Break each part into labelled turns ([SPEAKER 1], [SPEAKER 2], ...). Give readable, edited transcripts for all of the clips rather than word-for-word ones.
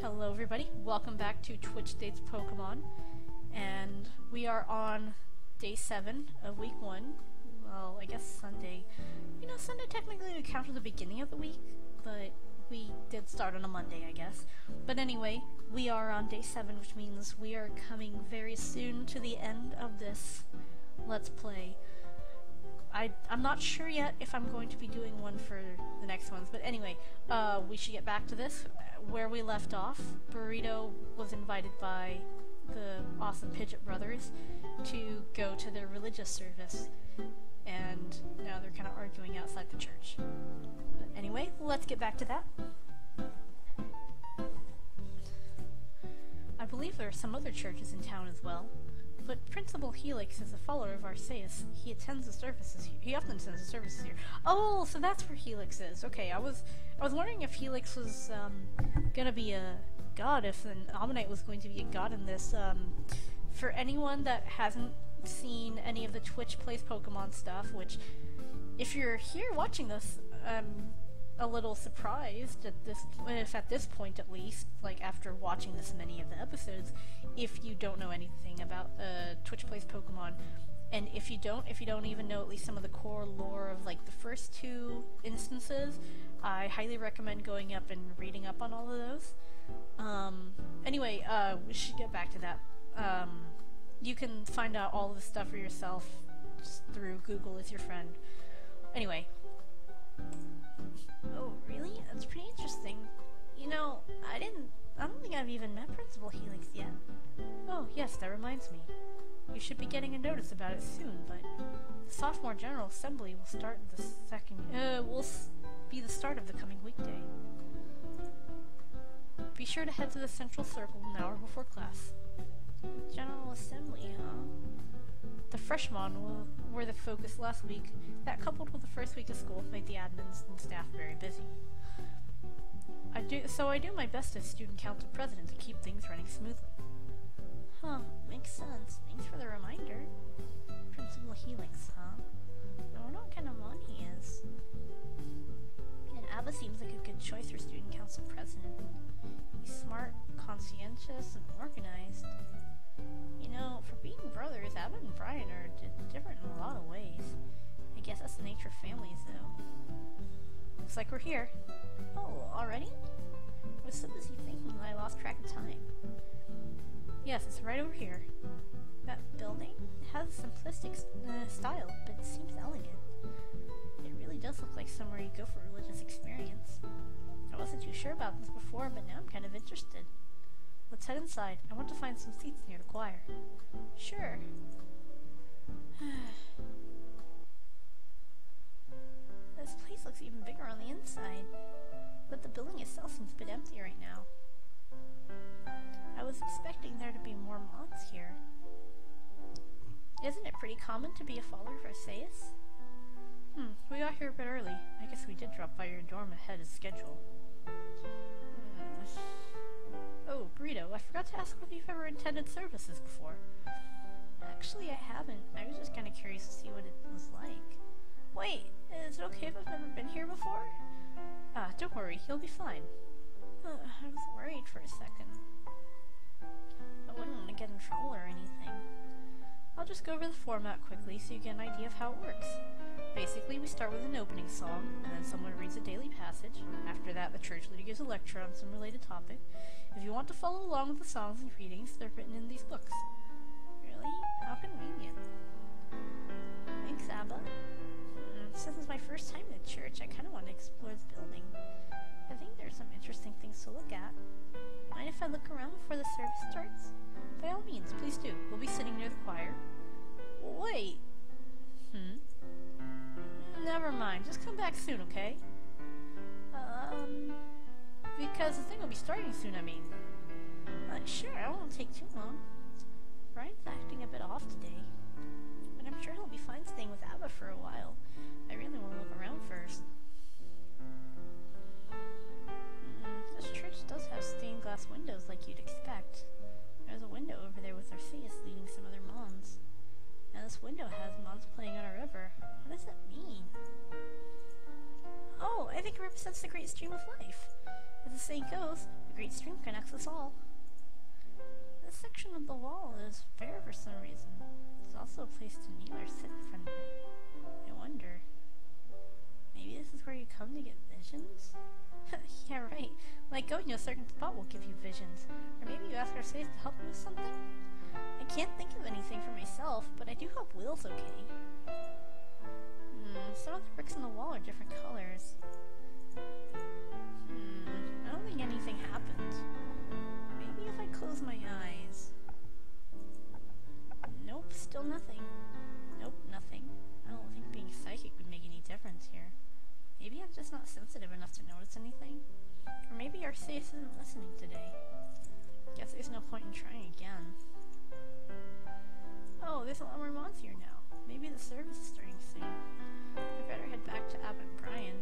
[SPEAKER 1] Hello everybody, welcome back to Twitch Dates Pokemon, and we are on day 7 of week 1. Well, I guess Sunday. Sunday technically would count as the beginning of the week, but we did start on a Monday, I guess. But anyway, we are on day 7, which means we are coming very soon to the end of this Let's Play. I'm not sure yet if I'm going to be doing one for the next ones, but anyway, we should get back to this. Where we left off, Burrito was invited by the awesome Pidgeot brothers to go to their religious service, and now they're kind of arguing outside the church. But anyway, let's get back to that. I believe there are some other churches in town as well, but Principal Helix is a follower of Arceus. He attends the services here. He often attends the services here. Oh, so that's where Helix is. Okay, I was wondering if Helix was gonna be a god, if an Omanyte was going to be a god in this. For anyone that hasn't seen any of the Twitch Plays Pokemon stuff, which, if you're here watching this, a little surprised at this, if at this point at least, like after watching this many of the episodes, if you don't know anything about Twitch Plays Pokemon, and if you don't even know at least some of the core lore of like the first 2 instances, I highly recommend going up and reading up on all of those. Anyway, we should get back to that. You can find out all of this stuff for yourself just through Google as your friend. Anyway. Oh, really? That's pretty interesting. I don't think I've even met Principal Helix yet. Oh, yes, that reminds me. You should be getting a notice about it soon, but the Sophomore General Assembly will start will be the start of the coming weekday. Be sure to head to the Central Circle an hour before class. General Assembly, huh? The freshmen were the focus last week. That, coupled with the first week of school, made the admins and staff very busy. I do my best as student council president to keep things running smoothly. Huh, makes sense. Thanks for the reminder. Principal Helix, huh? I wonder what kind of man he is. And Abba seems like a good choice for student council president. He's smart, conscientious, and organized. For being brothers, Abba and Brian are different in a lot of ways. I guess that's the nature of families, though. Looks like we're here. Oh, already? I was so busy thinking that I lost track of time. Yes, it's right over here. That building has a simplistic style, but it seems elegant. It really does look like somewhere you go for a religious experience. I wasn't too sure about this before, but now I'm kind of interested. Let's head inside. I want to find some seats near the choir. Sure. This place looks even bigger on the inside, but the building itself seems a bit empty right now. I was expecting there to be more mods here. Isn't it pretty common to be a follower of Arceus? We got here a bit early. I guess we did drop by your dorm ahead of schedule. Oh, Burrito, I forgot to ask whether you've ever attended services before. Actually, I haven't. I was just kind of curious to see what it was like. Wait, is it okay if I've never been here before? Don't worry, you'll be fine. I was worried for a second. I wouldn't want to get in trouble or anything. I'll just go over the format quickly so you get an idea of how it works. Basically, we start with an opening song, and then someone reads a daily passage. After that, the church leader gives a lecture on some related topic. If you want to follow along with the songs and readings, they're written in these books. Really? How convenient. Thanks, Abba. Since it's my first time in the church, I kind of want to explore this building. I think there's some interesting things to look at. Mind if I look around before the service starts? By all means, please do. We'll be sitting near the choir. Wait. Never mind. Just come back soon, okay? Because the thing will be starting soon, I mean. Sure, I won't take too long. Brian's acting a bit off today, but I'm sure he'll be fine staying with Abba for a while. I really want to look around first. This church does have stained glass windows like you'd expect. There's a window over there with Arceus leading some other mons. And this window has mons playing on a river. What does it mean? Oh, I think it represents the great stream of life. As the saying goes, the great stream connects us all. This section of the wall is bare for some reason. There's also a place to kneel or sit in front of it. I wonder, maybe this is where you come to get visions? Yeah, right. Like going to a certain spot will give you visions. Or maybe you ask Arceus to help you with something? I can't think of anything for myself, but I do hope Will's okay. Some of the bricks on the wall are different colors. I don't think anything happened. Maybe if I close my eyes. Nope, still nothing. Nope, nothing. I don't think being psychic would make any difference here. Maybe I'm just not sensitive enough to notice anything. Or maybe Arceus isn't listening today. Guess there's no point in trying again. Oh, there's a lot more mons here now. Maybe the service is starting soon. I better head back to Abbot Brian.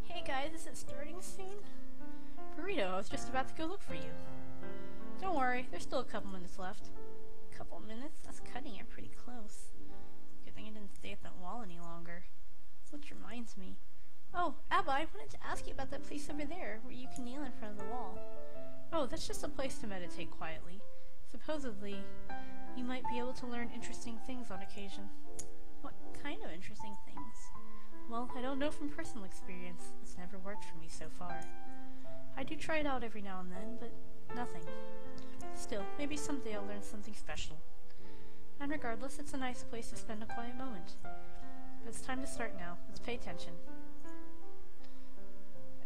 [SPEAKER 1] Hey guys, is it starting soon? Burrito, I was just about to go look for you. Don't worry, there's still a couple minutes left. Couple minutes? That's cutting it pretty close. Good thing I didn't stay at that wall any longer. Which reminds me. Oh, Abba, I wanted to ask you about that place over there, where you can kneel in front of the wall. Oh, that's just a place to meditate quietly. Supposedly, you might be able to learn interesting things on occasion. What kind of interesting things? Well, I don't know from personal experience. It's never worked for me so far. I do try it out every now and then, but nothing. Still, maybe someday I'll learn something special. And regardless, it's a nice place to spend a quiet moment. But it's time to start now. Let's pay attention.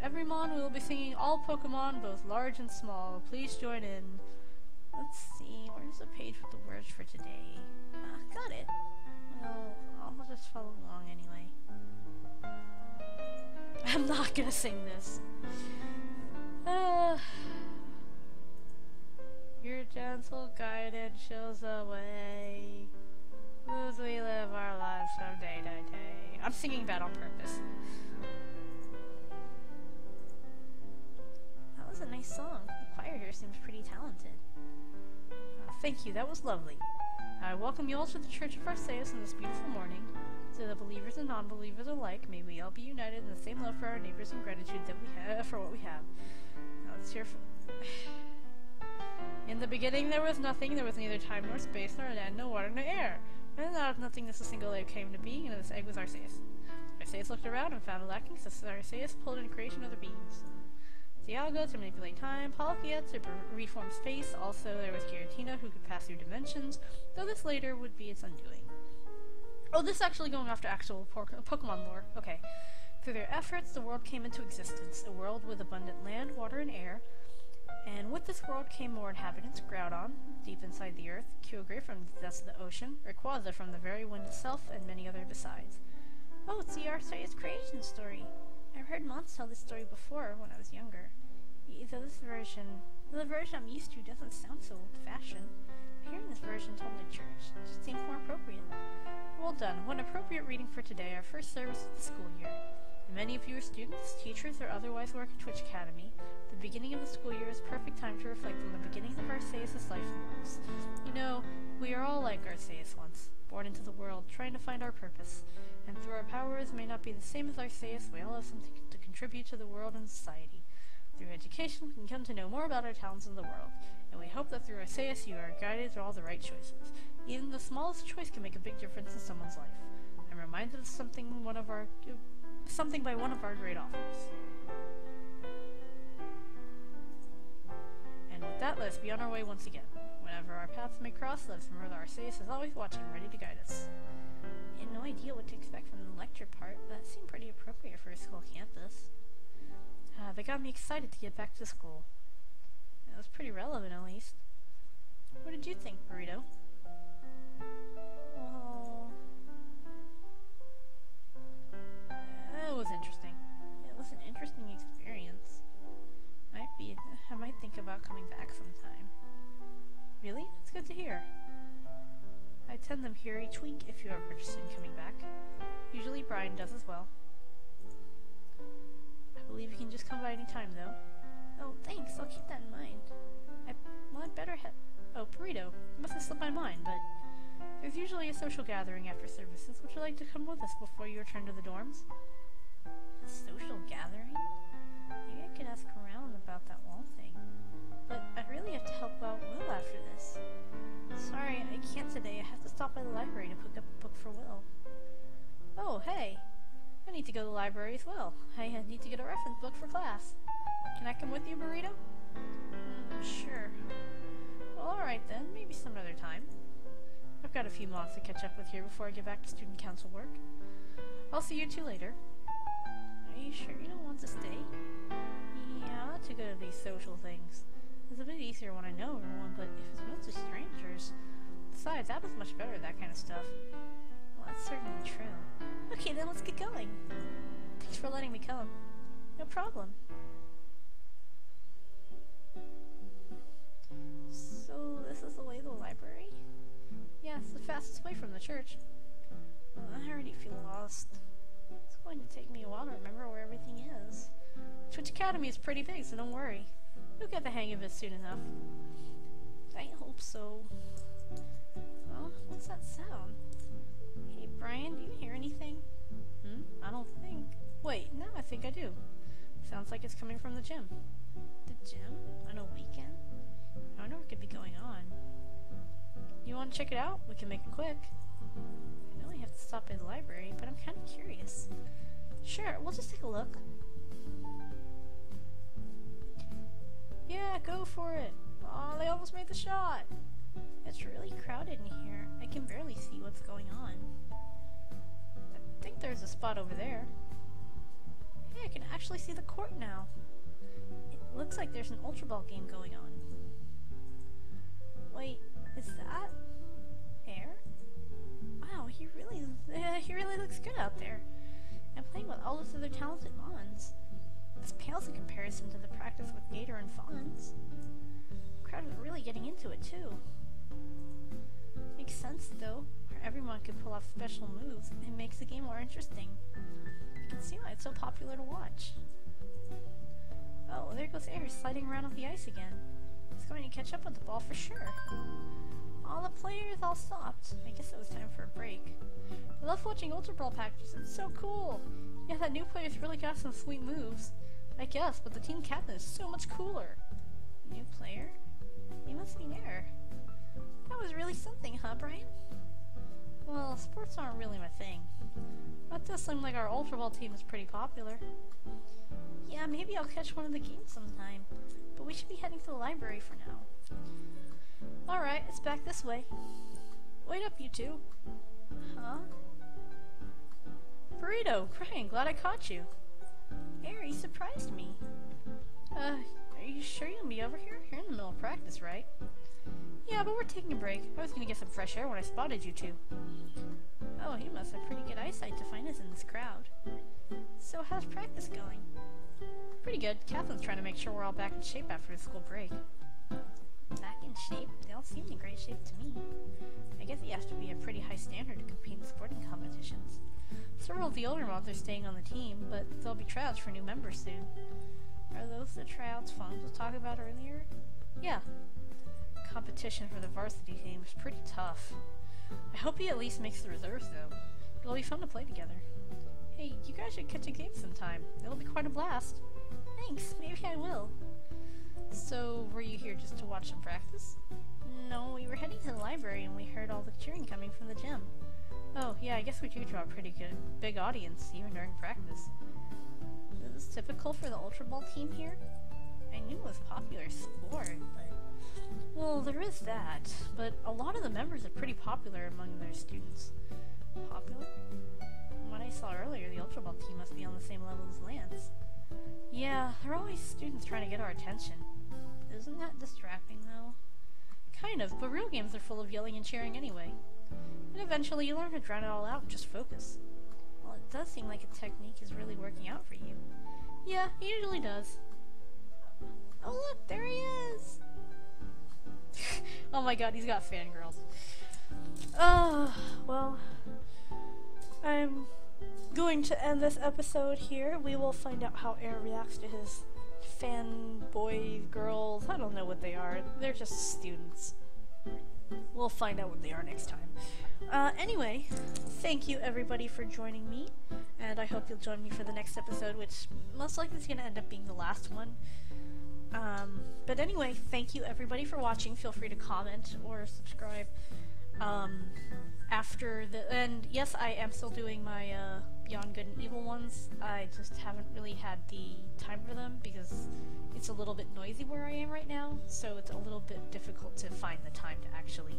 [SPEAKER 1] Every mon will be singing all Pokemon, both large and small. Please join in. Let's see, where's the page with the words for today? Got it. Well, I'll just follow along anyway. I'm not gonna sing this. Your gentle guidance shows the way as we live our lives from day to day. I'm singing that on purpose. That was a nice song. The choir here seems pretty talented. Thank you, that was lovely. I welcome you all to the Church of Arceus on this beautiful morning. To the believers and non-believers alike, may we all be united in the same love for our neighbors and gratitude that we have for what we have. Now let's hear from... In the beginning there was nothing, there was neither time nor space, nor land, no water, nor air. And out of nothingness a single egg came to being, and this egg was Arceus. Arceus looked around and found a lacking, so Arceus pulled in creation of the beings. Dialga to manipulate time, Palkia to reform space, also there was Giratina who could pass through dimensions, though this later would be its undoing. Oh, this is actually going after actual Pokemon lore. Okay. Through their efforts, the world came into existence, a world with abundant land, water, and air. And with this world came more inhabitants, Groudon, deep inside the earth, Kyogre from the depths of the ocean, Rayquaza from the very wind itself, and many other besides. Oh, it's the Arceus creation story. I've heard Mons tell this story before when I was younger. Though this version, the version I'm used to doesn't sound so old-fashioned. Hearing this version told in church just seemed more appropriate. Well done. What an appropriate reading for today, our first service of the school year. And many of you are students, teachers, or otherwise work at Twitch Academy. The beginning of the school year is a perfect time to reflect on the beginnings of Arceus' life and works. You know, we are all like Arceus once, born into the world, trying to find our purpose. And though our powers may not be the same as Arceus, we all have something to contribute to the world and society. Through education, we can come to know more about our talents in the world, and we hope that through Arceus you are guided to all the right choices. Even the smallest choice can make a big difference in someone's life. I'm reminded of something by one of our great authors. And with that, let's be on our way once again. Whenever our paths may cross, let us remember that Arceus is always watching, ready to guide us. I had no idea what to expect from the lecture part, but that seemed pretty appropriate for a school campus. They got me excited to get back to school. It was pretty relevant, at least. What did you think, Burrito? Well... it was interesting. It was an interesting experience. I might think about coming back sometime. Really? It's good to hear. I attend them here each week if you are interested in coming back. Usually Brian does as well. I believe you can just come by any time, though. Oh, thanks. I'll keep that in mind. I'd better head... Oh, Burrito. It must have slipped my mind, but... There's usually a social gathering after services. Would you like to come with us before you return to the dorms? A social gathering? Maybe I could ask around about that wall thing. But I'd really have to help out Will after this. Sorry, I can't today. I have to stop by the library to pick up a book for Will. Oh, hey. I need to go to the library as well. I need to get a reference book for class. Can I come with you, Burrito? Sure. Well, alright then. Maybe some other time. I've got a few mods to catch up with here before I get back to student council work. I'll see you two later. Are you sure you don't want to stay? Yeah, I like to go to these social things. It's a bit easier when I know everyone, but if it's mostly strangers... Besides, that was much better, that kind of stuff. Well, that's certainly true. Okay, then let's get going. Thanks for letting me come. No problem. So, this is the way to the library? Yeah, it's the fastest way from the church. I already feel lost. It's going to take me a while to remember where everything is. Twitch Academy is pretty big, so don't worry. You'll get the hang of it soon enough. I hope so. Oh, what's that sound? Hey, Brian, do you hear anything? I don't think. Wait, no, I think I do. Sounds like it's coming from the gym. The gym? On a weekend? I wonder what could be going on. You want to check it out? We can make it quick. I know we have to stop by the library, but I'm kind of curious. Sure, we'll just take a look. Yeah, go for it. Aw, they almost made the shot. It's really crowded in here. I can barely see what's going on. I think there's a spot over there. Hey, I can actually see the court now. It looks like there's an Ultra Ball game going on. Wait, is that Air? Wow, he really looks good out there. And playing with all those other talented Mons. This pales in comparison to the practice with Gator and Fonz. The crowd is really getting into it too. Makes sense though, where everyone can pull off special moves. It makes the game more interesting. You can see why it's so popular to watch. Oh, there goes Air sliding around on the ice again. He's going to catch up with the ball for sure. All the players all stopped. I guess it was time for a break. I love watching Ultra Ball packages. It's so cool. Yeah, that new player's really got some sweet moves. I guess, but the team captain is so much cooler. New player? He must be Air. That was really something, huh, Brian? Well, sports aren't really my thing. That does seem like our Ultra Ball team is pretty popular. Yeah, maybe I'll catch one of the games sometime. But we should be heading to the library for now. Alright, it's back this way. Wait up, you two. Huh? Burrito, Brian, glad I caught you. Air, surprised me. Are you sure you'll be over here? You're in the middle of practice, right? Yeah, but we're taking a break. I was gonna get some fresh air when I spotted you two. Oh, you must have pretty good eyesight to find us in this crowd. So how's practice going? Pretty good. Catherine's trying to make sure we're all back in shape after the school break. Back in shape? They all seem in great shape to me. I guess you have to be a pretty high standard to compete in sporting competitions. Several of the older mods are staying on the team, but there'll be tryouts for new members soon. Are those the tryouts Fonz was talking about earlier? Yeah. Competition for the varsity team is pretty tough. I hope he at least makes the reserves, though. It'll be fun to play together. Hey, you guys should catch a game sometime. It'll be quite a blast. Thanks, maybe I will. So, were you here just to watch them practice? No, we were heading to the library and we heard all the cheering coming from the gym. Oh, yeah, I guess we do draw a pretty big audience, even during practice. Is this typical for the Ultra Ball team here? I knew it was a popular sport, but... Well, there is that, but a lot of the members are pretty popular among their students. Popular? From what I saw earlier, the Ultra Ball team must be on the same level as Lance. Yeah, there are always students trying to get our attention. Isn't that distracting, though? Kind of, but real games are full of yelling and cheering anyway. And eventually you learn to drown it all out and just focus. Well, it does seem like a technique is really working out for you. Yeah, it usually does. Oh look, there he is! Oh my god, he's got fangirls. Well, I'm going to end this episode here. We will find out how Air reacts to his fanboy girls. I don't know what they are. They're just students. We'll find out what they are next time. Anyway, thank you everybody for joining me, and I hope you'll join me for the next episode, which most likely is going to end up being the last one. But anyway, thank you everybody for watching. Feel free to comment or subscribe. And yes, I am still doing my Beyond Good and Evil ones. I just haven't really had the time for them because it's a little bit noisy where I am right now, so it's a little bit difficult to find the time to actually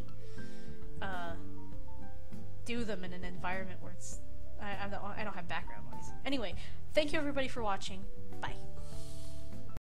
[SPEAKER 1] do them in an environment where I don't have background noise. Anyway, thank you everybody for watching. Bye.